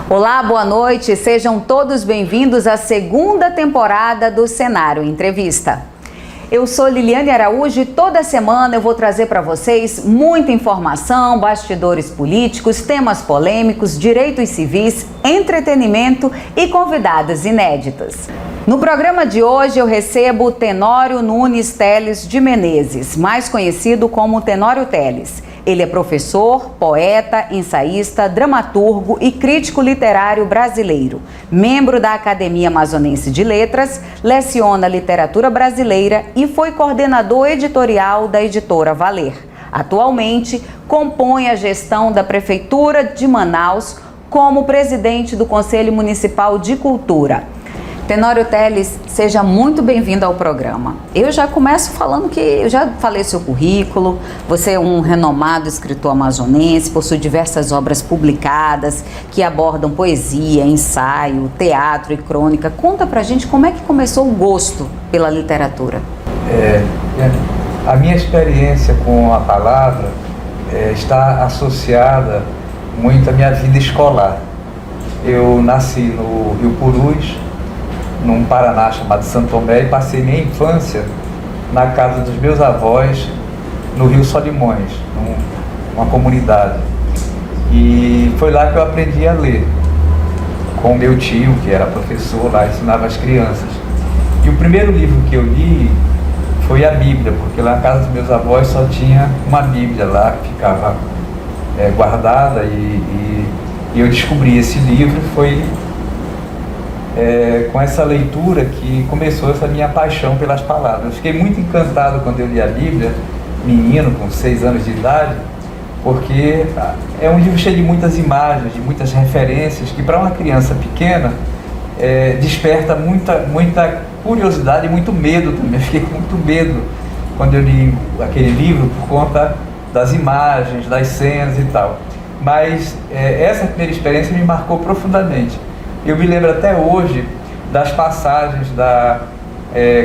Olá, boa noite, sejam todos bem-vindos à segunda temporada do Cenário Entrevista. Eu sou Liliane Araújo e toda semana eu vou trazer para vocês muita informação, bastidores políticos, temas polêmicos, direitos civis, entretenimento e convidados inéditos. No programa de hoje eu recebo Tenório Nunes Teles de Menezes, mais conhecido como Tenório Teles. Ele é professor, poeta, ensaísta, dramaturgo e crítico literário brasileiro. Membro da Academia Amazonense de Letras, leciona literatura brasileira e foi coordenador editorial da editora Valer. Atualmente, compõe a gestão da Prefeitura de Manaus como presidente do Conselho Municipal de Cultura. Tenório Teles, seja muito bem-vindo ao programa. Eu já começo falando que eu já falei seu currículo, você é um renomado escritor amazonense, possui diversas obras publicadas que abordam poesia, ensaio, teatro e crônica. Conta pra gente como é que começou o gosto pela literatura. A minha experiência com a palavra está associada muito à minha vida escolar. Eu nasci no Rio Purus, num Paraná chamado Santo Tomé, e passei minha infância na casa dos meus avós, no Rio Solimões, numa comunidade. E foi lá que eu aprendi a ler, com meu tio, que era professor lá, ensinava as crianças. E o primeiro livro que eu li foi a Bíblia, porque lá na casa dos meus avós só tinha uma Bíblia lá, que ficava guardada, e eu descobri esse livro. Foi com essa leitura que começou essa minha paixão pelas palavras. Eu fiquei muito encantado quando eu li a Bíblia, menino, com 6 anos de idade, porque é um livro cheio de muitas imagens, de muitas referências, que para uma criança pequena desperta muita curiosidade e muito medo também. Eu fiquei com muito medo quando eu li aquele livro por conta das imagens, das cenas e tal. Mas essa primeira experiência me marcou profundamente. Eu me lembro até hoje das passagens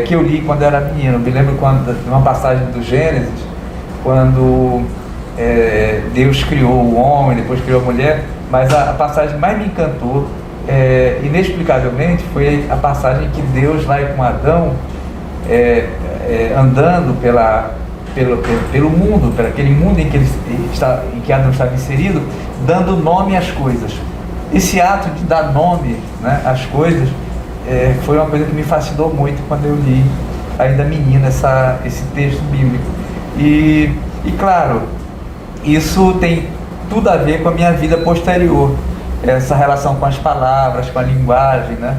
que eu li quando era menino. Eu me lembro de uma passagem do Gênesis, quando Deus criou o homem, depois criou a mulher, mas a passagem que mais me encantou, inexplicavelmente, foi a passagem que Deus vai com Adão andando pelo mundo, pelo aquele mundo em que Adão estava inserido, dando nome às coisas. Esse ato de dar nome, né, às coisas foi uma coisa que me fascinou muito quando eu li, ainda menina, esse texto bíblico. E claro, isso tem tudo a ver com a minha vida posterior, essa relação com as palavras, com a linguagem, né?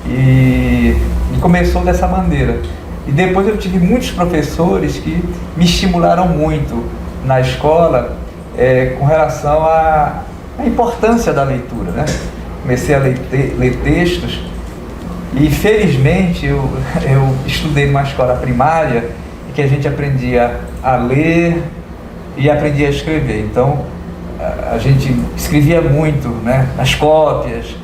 E começou dessa maneira. E depois eu tive muitos professores que me estimularam muito na escola com relação à importância da leitura, né? Comecei a ler textos e felizmente eu estudei numa escola primária em que a gente aprendia a ler e aprendia a escrever. Então a gente escrevia muito, né? As cópias.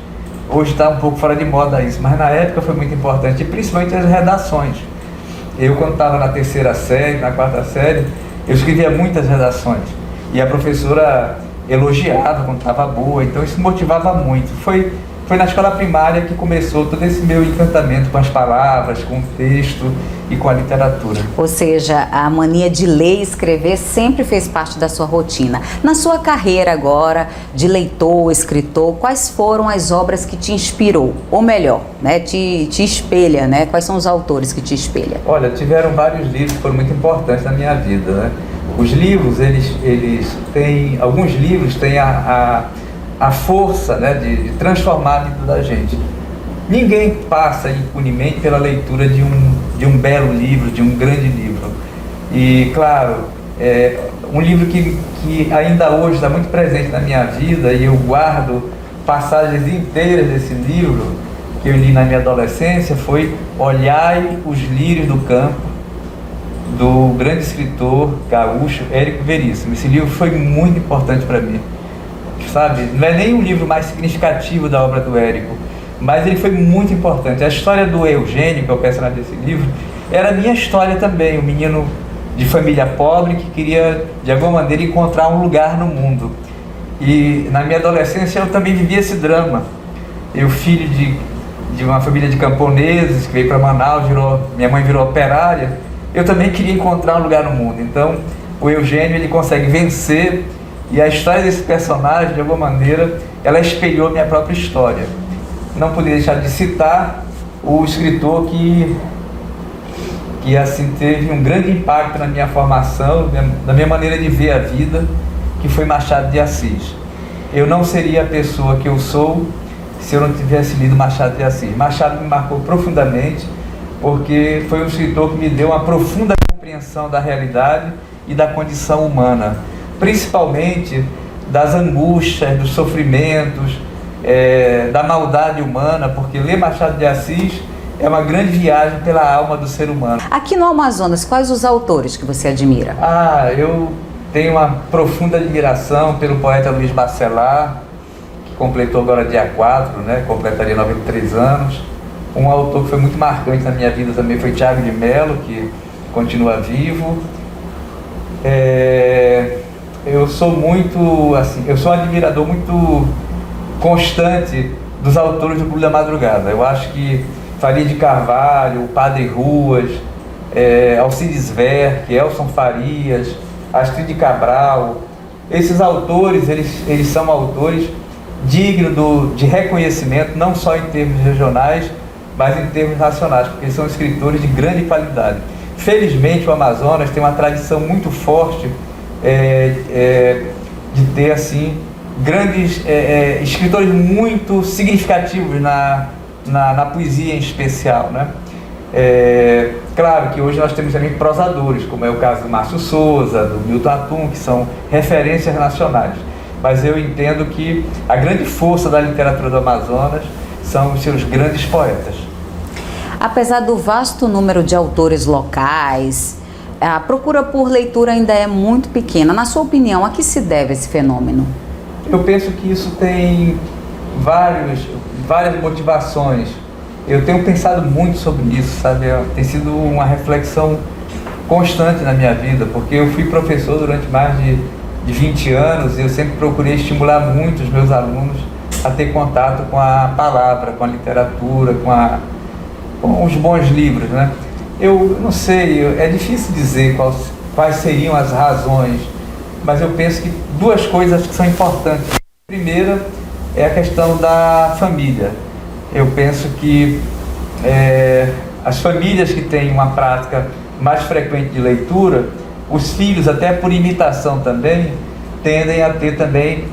Hoje está um pouco fora de moda isso, mas na época foi muito importante, e principalmente as redações. Eu, quando estava na 3ª série, na 4ª série, eu escrevia muitas redações e a professora elogiava quando estava boa, então isso motivava muito. Foi na escola primária que começou todo esse meu encantamento com as palavras, com o texto e com a literatura. Ou seja, a mania de ler e escrever sempre fez parte da sua rotina. Na sua carreira agora, de leitor, escritor, quais foram as obras que te inspirou? Ou melhor, né, te espelha, né? Quais são os autores que te espelham? Olha, tiveram vários livros que foram muito importantes na minha vida, né? Os livros, eles têm, alguns livros têm a força, né, de transformar a vida da gente. Ninguém passa impunemente pela leitura de um belo livro, de um grande livro. E, claro, um livro que ainda hoje está muito presente na minha vida, e eu guardo passagens inteiras desse livro, que eu li na minha adolescência, foi Olhai os Lírios do Campo, do grande escritor gaúcho Érico Veríssimo. Esse livro foi muito importante para mim, sabe? Não é nem o livro mais significativo da obra do Érico, mas ele foi muito importante. A história do Eugênio, que é o personagem desse livro, era a minha história também, um menino de família pobre que queria, de alguma maneira, encontrar um lugar no mundo. E na minha adolescência eu também vivia esse drama. Eu, filho de uma família de camponeses que veio para Manaus, minha mãe virou operária, eu também queria encontrar um lugar no mundo. Então o Eugênio, ele consegue vencer, e a história desse personagem, de alguma maneira, ela espelhou minha própria história. Não poderia deixar de citar o escritor que assim teve um grande impacto na minha formação, na minha maneira de ver a vida, que foi Machado de Assis. Eu não seria a pessoa que eu sou se eu não tivesse lido Machado de Assis. Machado me marcou profundamente, porque foi um escritor que me deu uma profunda compreensão da realidade e da condição humana, principalmente das angústias, dos sofrimentos, da maldade humana, porque ler Machado de Assis é uma grande viagem pela alma do ser humano. Aqui no Amazonas, quais os autores que você admira? Eu tenho uma profunda admiração pelo poeta Luiz Bacelar, que completou agora dia 4, né? Completaria 93 anos. Um autor que foi muito marcante na minha vida também foi Tiago de Mello, que continua vivo. Eu sou muito, assim, eu sou um admirador muito constante dos autores do Clube da Madrugada. Eu acho que Faria de Carvalho, o Padre Ruas, Alcides Verck, Elson Farias, Astrid Cabral, esses autores, eles são autores dignos de reconhecimento, não só em termos regionais, mas em termos nacionais, porque são escritores de grande qualidade. Felizmente o Amazonas tem uma tradição muito forte de ter assim grandes escritores muito significativos na poesia em especial, né? Claro que hoje nós temos também prosadores, como é o caso do Márcio Souza, do Milton Atum, que são referências nacionais. Mas eu entendo que a grande força da literatura do Amazonas são os seus grandes poetas. Apesar do vasto número de autores locais, a procura por leitura ainda é muito pequena. Na sua opinião, a que se deve esse fenômeno? Eu penso que isso tem várias motivações. Eu tenho pensado muito sobre isso, sabe? Tem sido uma reflexão constante na minha vida, porque eu fui professor durante mais de 20 anos e eu sempre procurei estimular muito os meus alunos a ter contato com a palavra, com a literatura, com os bons livros, né? Eu não sei, é difícil dizer quais seriam as razões, mas eu penso que duas coisas que são importantes. A primeira é a questão da família. Eu penso que as famílias que têm uma prática mais frequente de leitura, os filhos, até por imitação também, tendem a ter também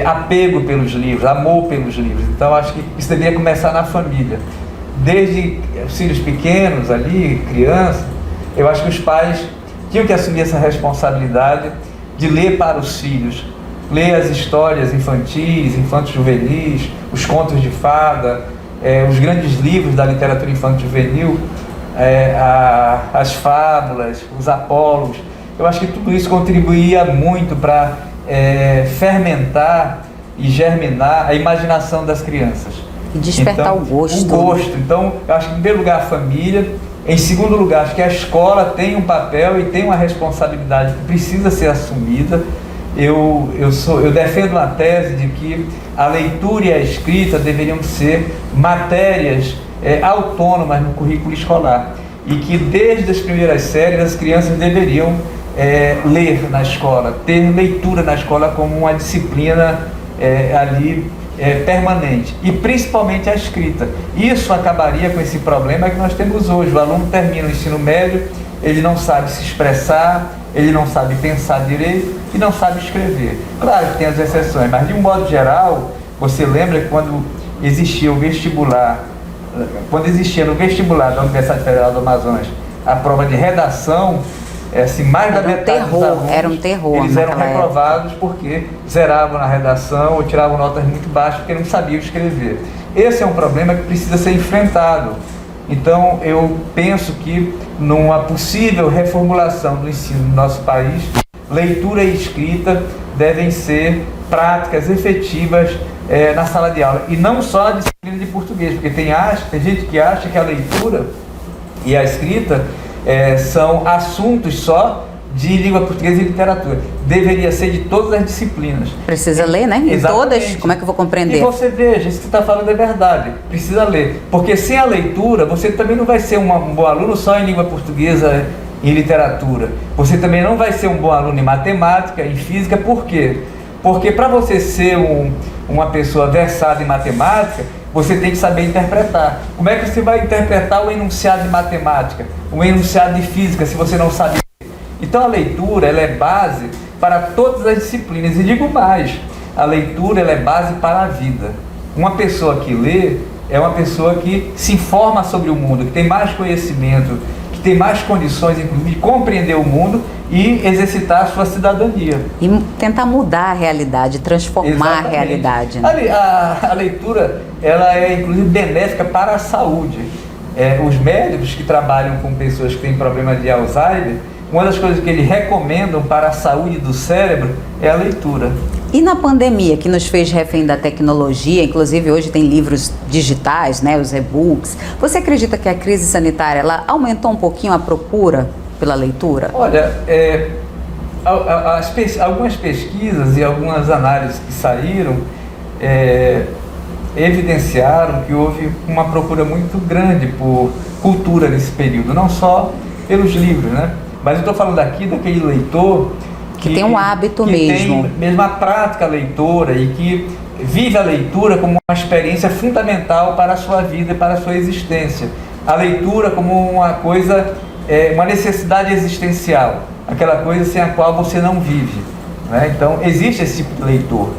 apego pelos livros, amor pelos livros. Então acho que isso deveria começar na família. Desde os filhos pequenos ali, crianças, eu acho que os pais tinham que assumir essa responsabilidade de ler para os filhos, ler as histórias infantis, infanto-juvenis, os contos de fada, os grandes livros da literatura infanto-juvenil, as fábulas, os apólogos. Eu acho que tudo isso contribuía muito para fermentar e germinar a imaginação das crianças. E despertar o gosto. O gosto. Então, eu acho que, em primeiro lugar, a família. Em segundo lugar, acho que a escola tem um papel e tem uma responsabilidade que precisa ser assumida. Eu defendo uma tese de que a leitura e a escrita deveriam ser matérias autônomas no currículo escolar. E que, desde as primeiras séries, as crianças deveriam ler na escola, ter leitura na escola como uma disciplina ali permanente, e principalmente a escrita. Isso acabaria com esse problema que nós temos hoje. O aluno termina o ensino médio, ele não sabe se expressar, ele não sabe pensar direito e não sabe escrever. Claro que tem as exceções, mas de um modo geral, você lembra que quando existia o vestibular, no vestibular da Universidade Federal do Amazonas, a prova de redação, assim, mais da metade dos alunos, era um terror, eles eram reprovados porque zeravam na redação ou tiravam notas muito baixas porque não sabiam escrever. Esse é um problema que precisa ser enfrentado. Então, eu penso que numa possível reformulação do ensino no nosso país, leitura e escrita devem ser práticas efetivas na sala de aula. E não só a disciplina de português, porque tem gente que acha que a leitura e a escrita são assuntos só de língua portuguesa e literatura. Deveria ser de todas as disciplinas. Precisa ler, né? Em todas? Como é que eu vou compreender? E você veja, isso que você está falando é verdade. Precisa ler. Porque sem a leitura, você também não vai ser um bom aluno só em língua portuguesa e literatura. Você também não vai ser um bom aluno em matemática, em física. Por quê? Porque para você ser uma pessoa versada em matemática, você tem que saber interpretar. Como é que você vai interpretar o enunciado de matemática, o enunciado de física, se você não sabe? Então a leitura, ela é base para todas as disciplinas. E digo mais, a leitura, ela é base para a vida. Uma pessoa que lê é uma pessoa que se informa sobre o mundo, que tem mais conhecimento, que tem mais condições, inclusive, de compreender o mundo e exercitar a sua cidadania. E tentar mudar a realidade, transformar Exatamente. A realidade. Né? A leitura, ela é inclusive benéfica para a saúde. Os médicos que trabalham com pessoas que têm problema de Alzheimer, uma das coisas que eles recomendam para a saúde do cérebro é a leitura. E na pandemia, que nos fez refém da tecnologia, inclusive hoje tem livros digitais, né, os e-books, você acredita que a crise sanitária ela aumentou um pouquinho a procura pela leitura? Olha, algumas pesquisas e algumas análises que saíram evidenciaram que houve uma procura muito grande por cultura nesse período, não só pelos livros, né? Mas eu estou falando aqui daquele leitor que tem um hábito mesmo. Tem mesmo a prática leitora e que vive a leitura como uma experiência fundamental para a sua vida e para a sua existência. A leitura como uma coisa, uma necessidade existencial, aquela coisa sem a qual você não vive, né? Então existe esse tipo de leitor,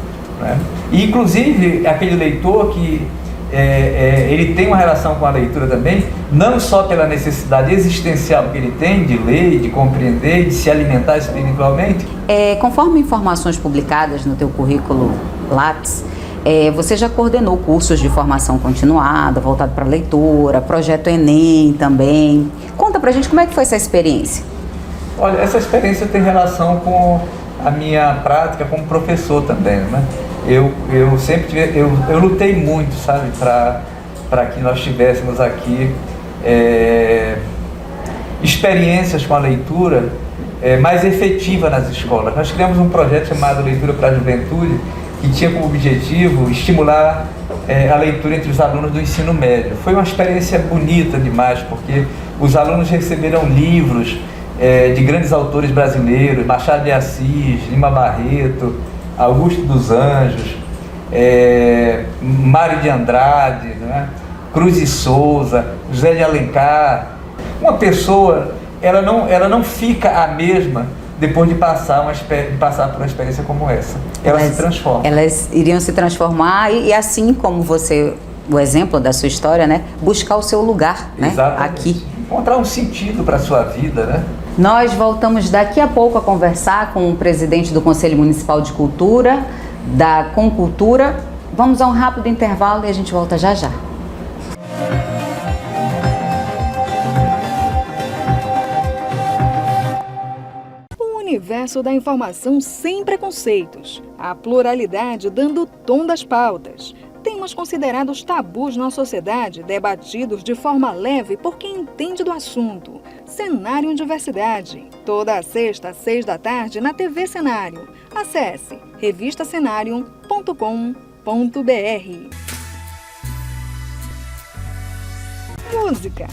né? E inclusive aquele leitor que ele tem uma relação com a leitura também, não só pela necessidade existencial que ele tem de ler, de compreender, de se alimentar espiritualmente. Conforme informações publicadas no teu currículo Lattes, você já coordenou cursos de formação continuada, voltado para leitura, projeto Enem também. Conta pra gente como é que foi essa experiência. Olha, essa experiência tem relação com a minha prática como professor também, né? Eu sempre eu lutei muito, sabe, para que nós tivéssemos aqui experiências com a leitura mais efetiva nas escolas. Nós criamos um projeto chamado Leitura para a Juventude, que tinha como objetivo estimular a leitura entre os alunos do ensino médio. Foi uma experiência bonita demais, porque os alunos receberam livros de grandes autores brasileiros, Machado de Assis, Lima Barreto, Augusto dos Anjos, Mário de Andrade, né? Cruz e Souza, José de Alencar. Uma pessoa, ela não fica a mesma depois de passar por uma experiência como essa. Elas se transformam. Elas iriam se transformar e assim como você, o exemplo da sua história, né? Buscar o seu lugar, né? Aqui. Encontrar um sentido para a sua vida, né? Nós voltamos daqui a pouco a conversar com o presidente do Conselho Municipal de Cultura, da Concultura. Vamos a um rápido intervalo e a gente volta já já. O universo da informação sem preconceitos, a pluralidade dando o tom das pautas. Temas considerados tabus na sociedade, debatidos de forma leve por quem entende do assunto. Cenário em Diversidade. Toda a sexta às 6 da tarde na TV Cenário. Acesse revistacenarium.com.br. Música,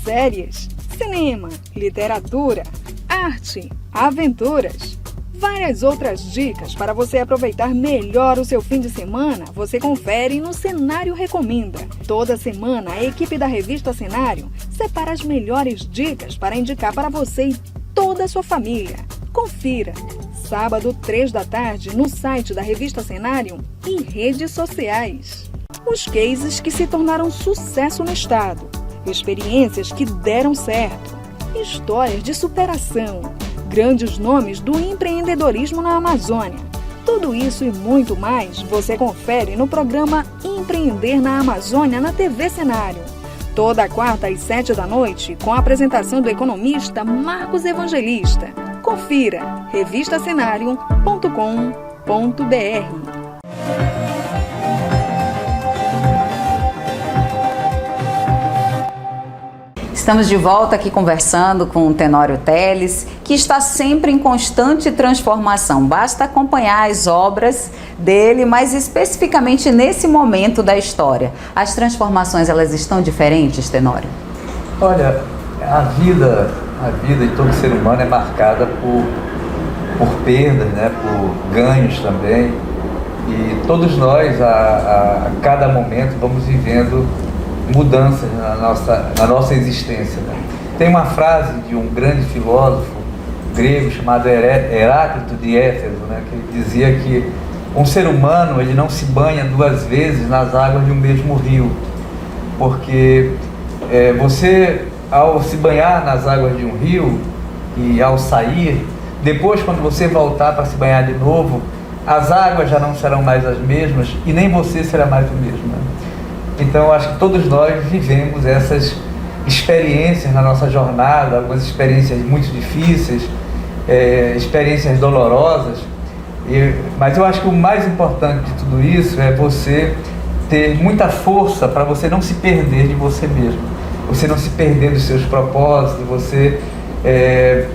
séries, cinema, literatura, arte, aventuras. Várias outras dicas para você aproveitar melhor o seu fim de semana, você confere no Cenário Recomenda. Toda semana, a equipe da revista Cenário separa as melhores dicas para indicar para você e toda a sua família. Confira! Sábado, 3 da tarde, no site da revista Cenário e redes sociais. Os cases que se tornaram sucesso no estado, experiências que deram certo, histórias de superação, grandes nomes do empreendedorismo na Amazônia. Tudo isso e muito mais você confere no programa Empreender na Amazônia na TV Cenário. Toda quarta às 7 da noite, com a apresentação do economista Marcos Evangelista. Confira revistacenarium.com.br. Estamos de volta aqui conversando com o Tenório Teles, que está sempre em constante transformação. Basta acompanhar as obras dele, mas especificamente nesse momento da história. As transformações, elas estão diferentes, Tenório? Olha, a vida de todo ser humano é marcada por perdas, né? Por ganhos também. E todos nós, a cada momento, vamos vivendo mudanças na nossa existência, né? Tem uma frase de um grande filósofo grego chamado Heráclito de Éfeso, né? Que ele dizia que um ser humano ele não se banha duas vezes nas águas de um mesmo rio, porque você, ao se banhar nas águas de um rio e ao sair, depois quando você voltar para se banhar de novo, as águas já não serão mais as mesmas e nem você será mais o mesmo, né? Então, acho que todos nós vivemos essas experiências na nossa jornada, algumas experiências muito difíceis, experiências dolorosas, mas eu acho que o mais importante de tudo isso é você ter muita força para você não se perder de você mesmo, você não se perder dos seus propósitos, você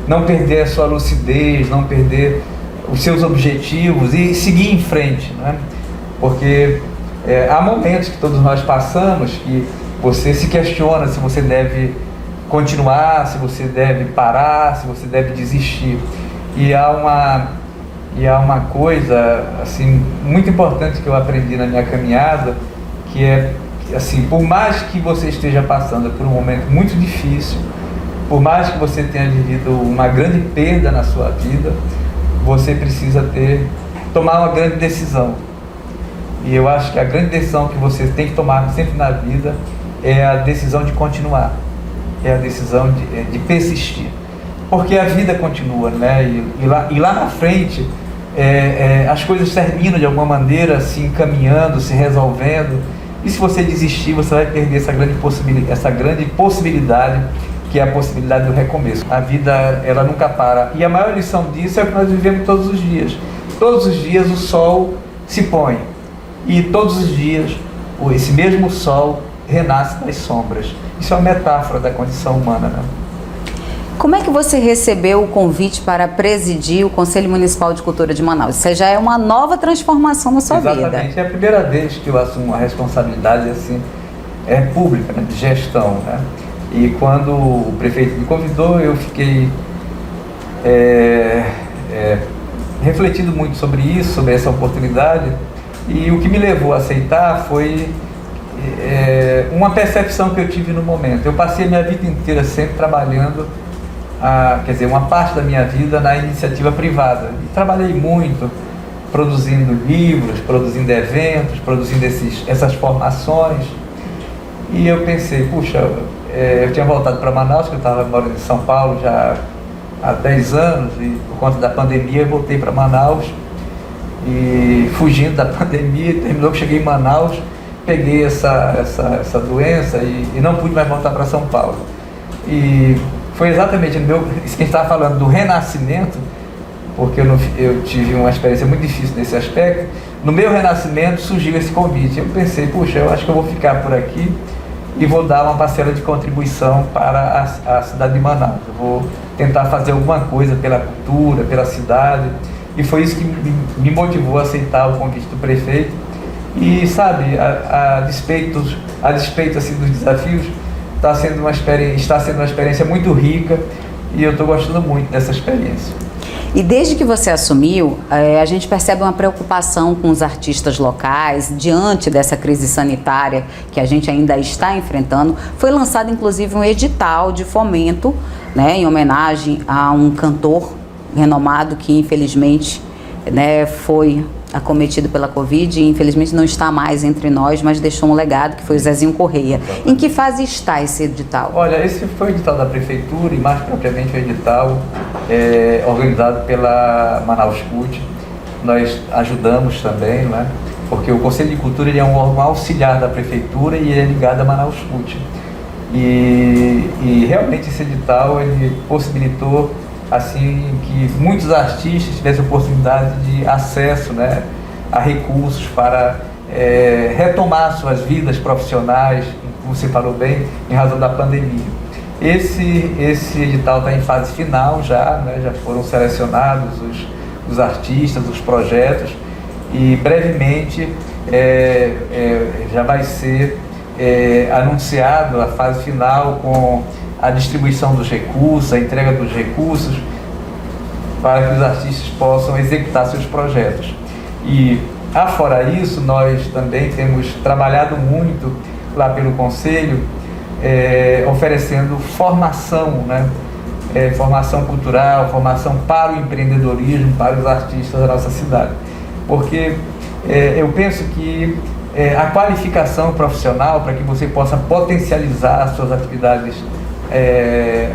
não perder a sua lucidez, não perder os seus objetivos e seguir em frente, né? Porque há momentos que todos nós passamos que você se questiona se você deve continuar, se você deve parar, se você deve desistir. E há uma coisa assim muito importante que eu aprendi na minha caminhada, que é assim, por mais que você esteja passando por um momento muito difícil, por mais que você tenha vivido uma grande perda na sua vida, você precisa tomar uma grande decisão. E eu acho que a grande decisão que você tem que tomar sempre na vida é a decisão de continuar, é a decisão de persistir, porque a vida continua, né? E lá na frente as coisas terminam de alguma maneira se encaminhando, se resolvendo, e se você desistir, você vai perder essa grande possibilidade, que é a possibilidade do recomeço. A vida, ela nunca para, e a maior lição disso é o que nós vivemos todos os dias. Todos os dias o sol se põe, e todos os dias esse mesmo sol renasce das sombras. Isso é uma metáfora da condição humana, né? Como é que você recebeu o convite para presidir o Conselho Municipal de Cultura de Manaus? Isso já é uma nova transformação na sua vida. Exatamente, é a primeira vez que eu assumo uma responsabilidade assim, pública, né, de gestão, né? E quando o prefeito me convidou, eu fiquei refletindo muito sobre isso, sobre essa oportunidade, e o que me levou a aceitar foi uma percepção que eu tive no momento. Eu passei a minha vida inteira sempre trabalhando, uma parte da minha vida na iniciativa privada, e trabalhei muito, produzindo livros, produzindo eventos, produzindo essas formações, e eu pensei, puxa, eu tinha voltado para Manaus, que eu estava morando em São Paulo já há 10 anos, e por conta da pandemia eu voltei para Manaus, e fugindo da pandemia, terminou que cheguei em Manaus, peguei essa doença e não pude mais voltar para São Paulo. E foi exatamente isso que a gente estava falando do renascimento, porque eu tive uma experiência muito difícil nesse aspecto. No meu renascimento surgiu esse convite. Eu pensei, puxa, eu acho que eu vou ficar por aqui e vou dar uma parcela de contribuição para a cidade de Manaus. Eu vou tentar fazer alguma coisa pela cultura, pela cidade, e foi isso que me motivou a aceitar o convite do prefeito. E sabe, a despeito assim, dos desafios, está sendo uma experiência muito rica, e eu estou gostando muito dessa experiência. E desde que você assumiu, a gente percebe uma preocupação com os artistas locais diante dessa crise sanitária que a gente ainda está enfrentando. Foi lançado inclusive um edital de fomento, né, em homenagem a um cantor renomado que infelizmente, né, foi acometido pela Covid e infelizmente não está mais entre nós, mas deixou um legado, que foi o Zezinho Correia. Exatamente. Em que fase está esse edital? Olha, esse foi o edital da Prefeitura, e mais propriamente o edital organizado pela Manaus Cult. Nós ajudamos também, né? Porque o Conselho de Cultura ele é um órgão auxiliar da Prefeitura e ele é ligado à Manaus Cult. E realmente esse edital ele possibilitou assim que muitos artistas tivessem oportunidade de acesso, né, a recursos para retomar suas vidas profissionais, como você falou bem, em razão da pandemia. Esse edital está em fase final já, né? Já foram selecionados os artistas, os projetos, e brevemente já vai ser anunciado a fase final com a distribuição dos recursos, a entrega dos recursos, para que os artistas possam executar seus projetos. E, afora isso, nós também temos trabalhado muito lá pelo Conselho, oferecendo formação, né? Formação cultural, formação para o empreendedorismo, para os artistas da nossa cidade. Porque eu penso que a qualificação profissional, para que você possa potencializar as suas atividades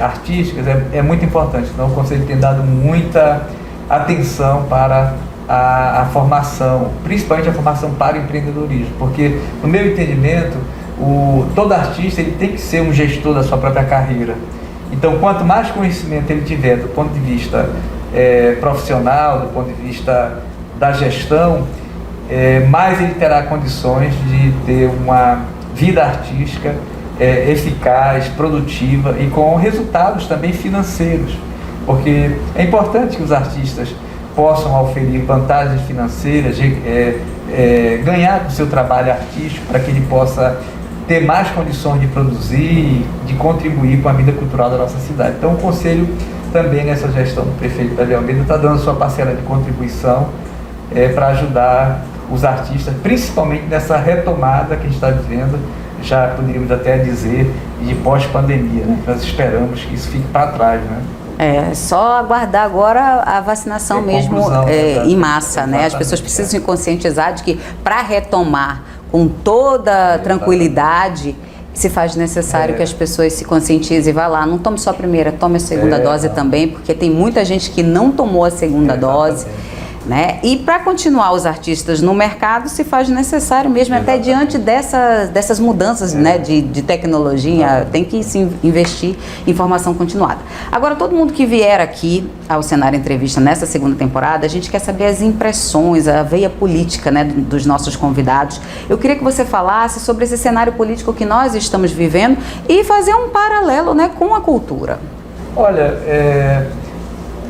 artísticas, é muito importante. Então, o Conselho tem dado muita atenção para a formação, principalmente a formação para o empreendedorismo, porque, no meu entendimento, todo artista ele tem que ser um gestor da sua própria carreira. Então, quanto mais conhecimento ele tiver do ponto de vista profissional, do ponto de vista da gestão, mais ele terá condições de ter uma vida artística eficaz, produtiva e com resultados também financeiros, porque é importante que os artistas possam oferir vantagens financeiras, ganhar com o seu trabalho artístico, para que ele possa ter mais condições de produzir, de contribuir com a vida cultural da nossa cidade. Então, o Conselho também, nessa gestão do prefeito Davi Almeida, está dando sua parcela de contribuição para ajudar os artistas, principalmente nessa retomada que a gente está vivendo, já poderíamos até dizer, de pós-pandemia, né? Nós esperamos que isso fique para trás, né? É só aguardar agora a vacinação mesmo em massa, né? As pessoas precisam se conscientizar de que, para retomar com toda tranquilidade, se faz necessário que as pessoas se conscientizem e vá lá. Não tome só a primeira, tome a segunda dose também, porque tem muita gente que não tomou a segunda dose. Né? E para continuar os artistas no mercado, se faz necessário mesmo, até diante dessas mudanças, né, de tecnologia, tem que se investir em formação continuada. Agora, todo mundo que vier aqui ao Cenário Entrevista nessa segunda temporada, a gente quer saber as impressões, a veia política, né, dos nossos convidados. Eu queria que você falasse sobre esse cenário político que nós estamos vivendo e fazer um paralelo, né, com a cultura. Olha,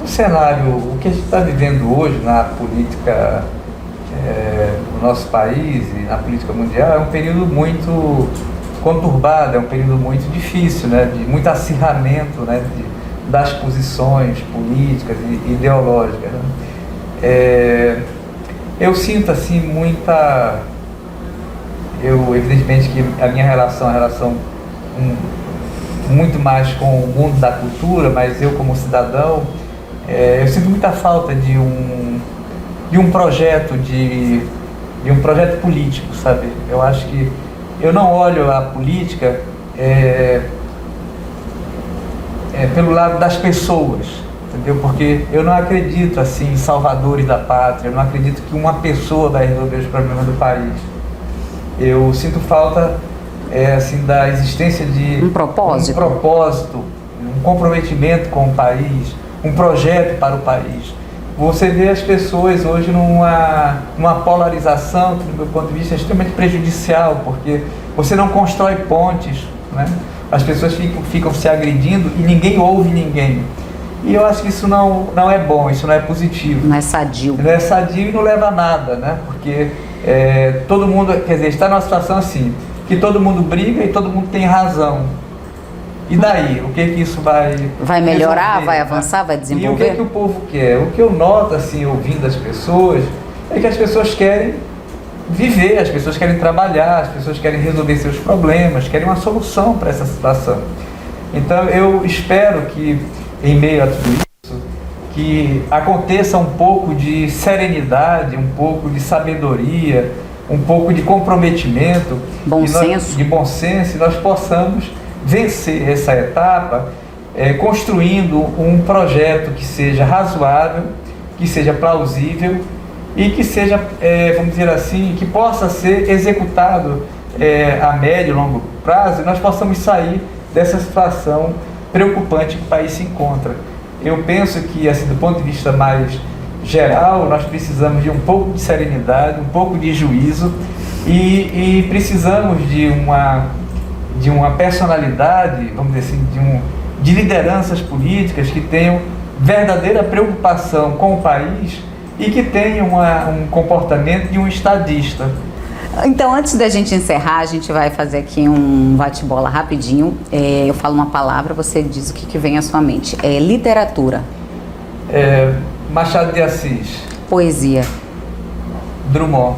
o cenário, o que a gente está vivendo hoje na política do nosso país e na política mundial é um período muito conturbado, é um período muito difícil, né, de muito acirramento, né, das posições políticas e ideológicas, né. Eu sinto assim evidentemente que a minha relação é uma relação muito mais com o mundo da cultura, mas eu como cidadão, eu sinto muita falta de um projeto político, sabe? Eu acho que eu não olho a política pelo lado das pessoas, entendeu? Porque eu não acredito assim em salvadores da pátria, eu não acredito que uma pessoa vai resolver os problemas do país. Eu sinto falta assim, da existência de um propósito, um comprometimento com o país, um projeto para o país. Você vê as pessoas hoje numa polarização que, do meu ponto de vista, é extremamente prejudicial, porque você não constrói pontes, né? As pessoas ficam se agredindo e ninguém ouve ninguém. E eu acho que isso não é bom, isso não é positivo. Não é sadio. Não é sadio e não leva a nada, né? Porque todo mundo, quer dizer, está numa situação assim, que todo mundo briga e todo mundo tem razão. E daí? O que isso vai melhorar, resolver, vai avançar, vai desenvolver? E o que o povo quer? O que eu noto, assim, ouvindo as pessoas, é que as pessoas querem viver, as pessoas querem trabalhar, as pessoas querem resolver seus problemas, querem uma solução para essa situação. Então, eu espero que, em meio a tudo isso, que aconteça um pouco de serenidade, um pouco de sabedoria, um pouco de comprometimento, de bom senso, e nós possamos vencer essa etapa construindo um projeto que seja razoável, que seja plausível e que seja, vamos dizer assim, que possa ser executado a médio e longo prazo, e nós possamos sair dessa situação preocupante que o país se encontra. Eu penso que, assim, do ponto de vista mais geral, nós precisamos de um pouco de serenidade, um pouco de juízo e precisamos de de uma personalidade, vamos dizer assim, de lideranças políticas que tenham verdadeira preocupação com o país e que tenham um comportamento de um estadista. Então, antes da gente encerrar, a gente vai fazer aqui um bate-bola rapidinho. Eu falo uma palavra, você diz o que vem à sua mente. Literatura. Machado de Assis. Poesia. Drummond.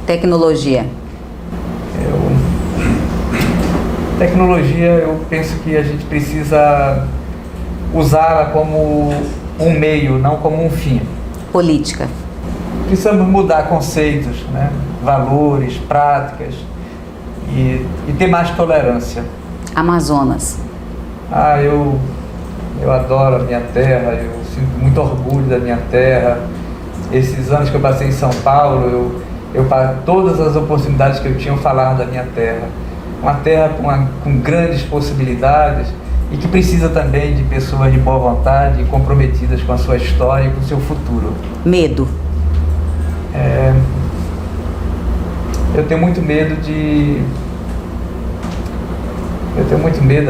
Tecnologia. Tecnologia, eu penso que a gente precisa usá-la como um meio, não como um fim. Política. Precisamos mudar conceitos, né? Valores, práticas e ter mais tolerância. Amazonas. Eu adoro a minha terra, eu sinto muito orgulho da minha terra. Esses anos que eu passei em São Paulo, todas as oportunidades que eu tinha, eu falava da minha terra. Uma terra com grandes possibilidades e que precisa também de pessoas de boa vontade e comprometidas com a sua história e com o seu futuro. Medo. Eu tenho muito medo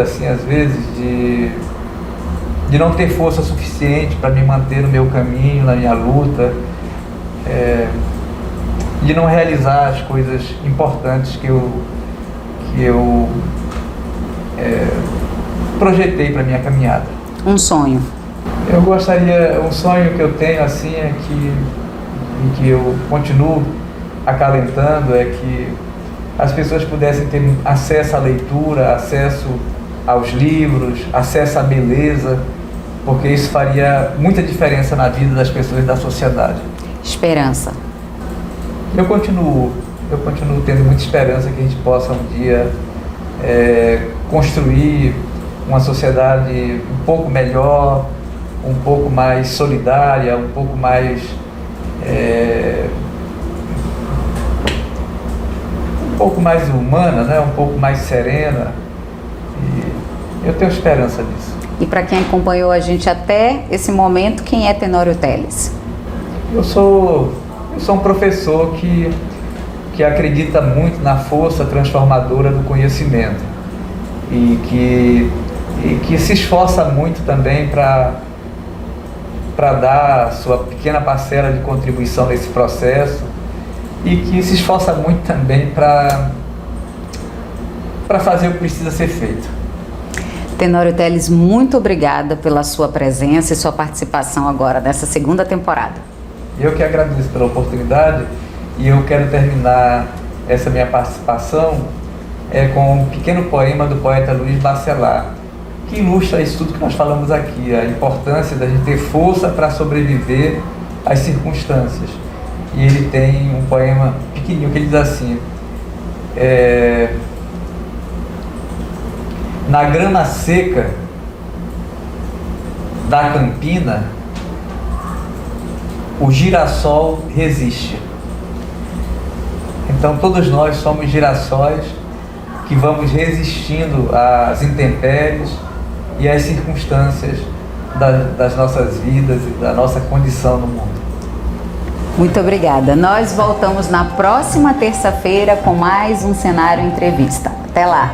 assim, às vezes, de não ter força suficiente para me manter no meu caminho, na minha luta, de não realizar as coisas importantes que eu projetei para minha caminhada. Um sonho. Um sonho que eu tenho assim e que eu continuo acalentando é que as pessoas pudessem ter acesso à leitura, acesso aos livros, acesso à beleza, porque isso faria muita diferença na vida das pessoas e da sociedade. Esperança. Eu continuo tendo muita esperança que a gente possa um dia construir uma sociedade um pouco melhor, um pouco mais solidária, um pouco mais humana, né? Um pouco mais serena. E eu tenho esperança disso. E para quem acompanhou a gente até esse momento, quem é Tenório Teles? Eu sou um professor que acredita muito na força transformadora do conhecimento e que se esforça muito também para dar a sua pequena parcela de contribuição nesse processo e que se esforça muito também para fazer o que precisa ser feito. Tenório Teles, muito obrigada pela sua presença e sua participação agora nessa segunda temporada. Eu que agradeço pela oportunidade e eu quero terminar essa minha participação com um pequeno poema do poeta Luiz Bacelar, que ilustra isso tudo que nós falamos aqui, a importância da gente ter força para sobreviver às circunstâncias. E ele tem um poema pequenininho que ele diz assim: na grama seca da campina, o girassol resiste. Então todos nós somos girassóis que vamos resistindo às intempéries e às circunstâncias das nossas vidas e da nossa condição no mundo. Muito obrigada. Nós voltamos na próxima terça-feira com mais um Cenário Entrevista. Até lá!